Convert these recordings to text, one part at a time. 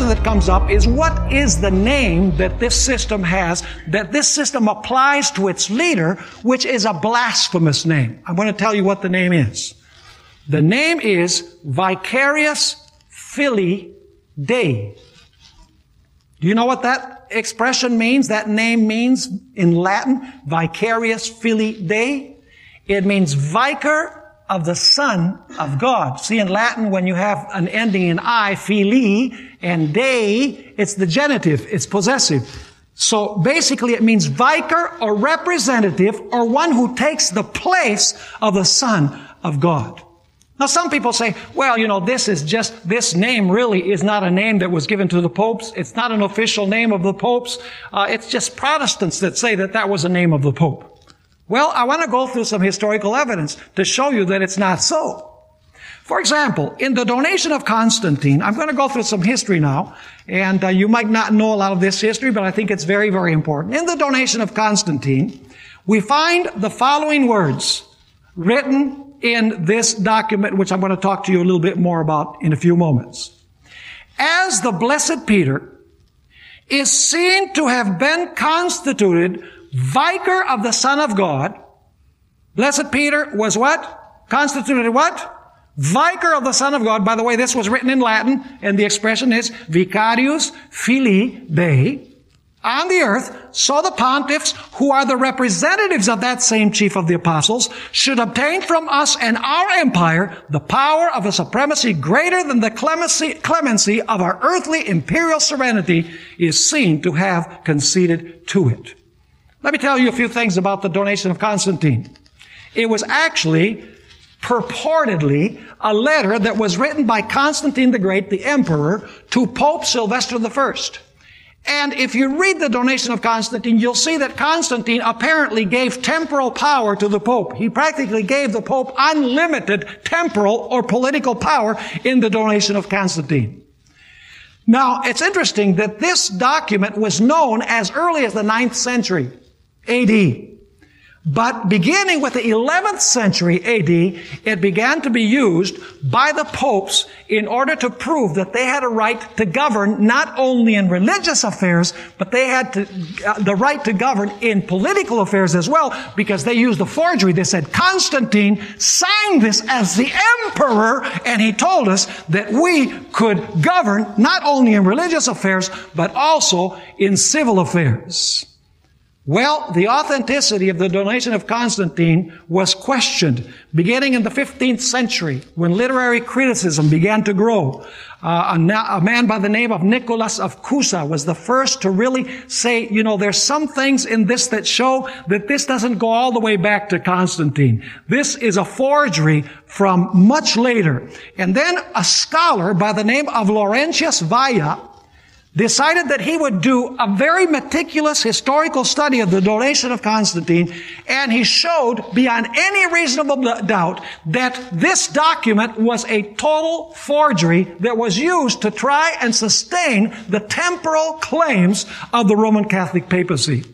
question that comes up is, what is the name that this system has, that this system applies to its leader, which is a blasphemous name? I'm going to tell you what the name is. The name is Vicarius Filii Dei. Do you know what that expression means? That name means in Latin, Vicarius Filii Dei. It means vicar of the Son of God. See, in Latin, when you have an ending in I, Filii, and Dei, it's the genitive, it's possessive. So basically it means vicar or representative or one who takes the place of the Son of God. Now some people say, well, this name really is not a name that was given to the popes. It's not an official name of the popes. It's just Protestants that say that was a name of the Pope. Well, I want to go through some historical evidence to show you that it's not so. For example, in the donation of Constantine, I'm going to go through some history now, and you might not know a lot of this history, but I think it's very, very important. In the donation of Constantine, we find the following words written in this document, which I'm going to talk to you a little bit more about in a few moments. As the blessed Peter is seen to have been constituted vicar of the Son of God. Blessed Peter was what? Constituted what? Vicar of the Son of God. By the way, this was written in Latin, and the expression is Vicarius Filii Dei. On the earth, so the pontiffs, who are the representatives of that same chief of the apostles, should obtain from us and our empire the power of a supremacy greater than the clemency of our earthly imperial serenity is seen to have conceded to it. Let me tell you a few things about the donation of Constantine. It was actually, purportedly, a letter that was written by Constantine the Great, the emperor, to Pope Sylvester I. And if you read the donation of Constantine, you'll see that Constantine apparently gave temporal power to the Pope. He practically gave the Pope unlimited temporal or political power in the donation of Constantine. Now, it's interesting that this document was known as early as the 9th century A.D. But beginning with the 11th century A.D., it began to be used by the popes in order to prove that they had a right to govern not only in religious affairs, but they had the right to govern in political affairs as well, because they used a forgery. They said, Constantine signed this as the emperor, and he told us that we could govern not only in religious affairs, but also in civil affairs. Well, the authenticity of the donation of Constantine was questioned beginning in the 15th century when literary criticism began to grow. A man by the name of Nicholas of Cusa was the first to really say, there's some things in this that show that this doesn't go all the way back to Constantine. This is a forgery from much later. And then a scholar by the name of Laurentius Valla decided that he would do a very meticulous historical study of the donation of Constantine, and he showed beyond any reasonable doubt that this document was a total forgery that was used to try and sustain the temporal claims of the Roman Catholic papacy.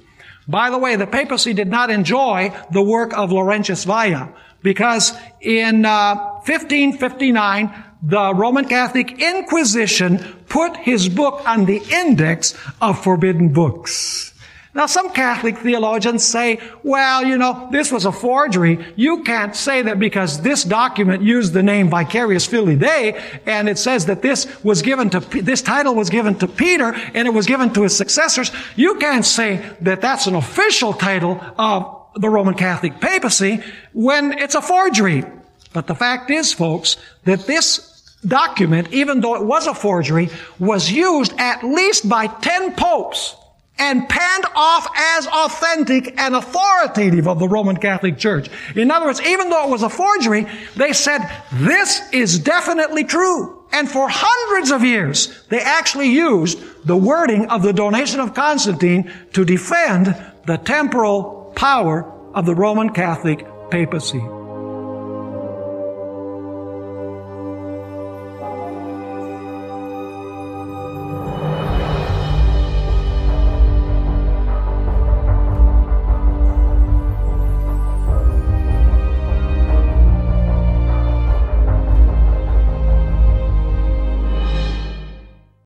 By the way, the papacy did not enjoy the work of Laurentius Valla, because in 1559, the Roman Catholic Inquisition put his book on the index of forbidden books. Now, some Catholic theologians say, well, this was a forgery. You can't say that because this document used the name Vicarius Filii Dei, and it says that this title was given to Peter, and it was given to his successors. You can't say that that's an official title of the Roman Catholic papacy when it's a forgery. But the fact is, folks, that this document, even though it was a forgery, was used at least by 10 popes and panned off as authentic and authoritative of the Roman Catholic Church. In other words, even though it was a forgery, they said, this is definitely true. And for hundreds of years, they actually used the wording of the donation of Constantine to defend the temporal power of the Roman Catholic papacy.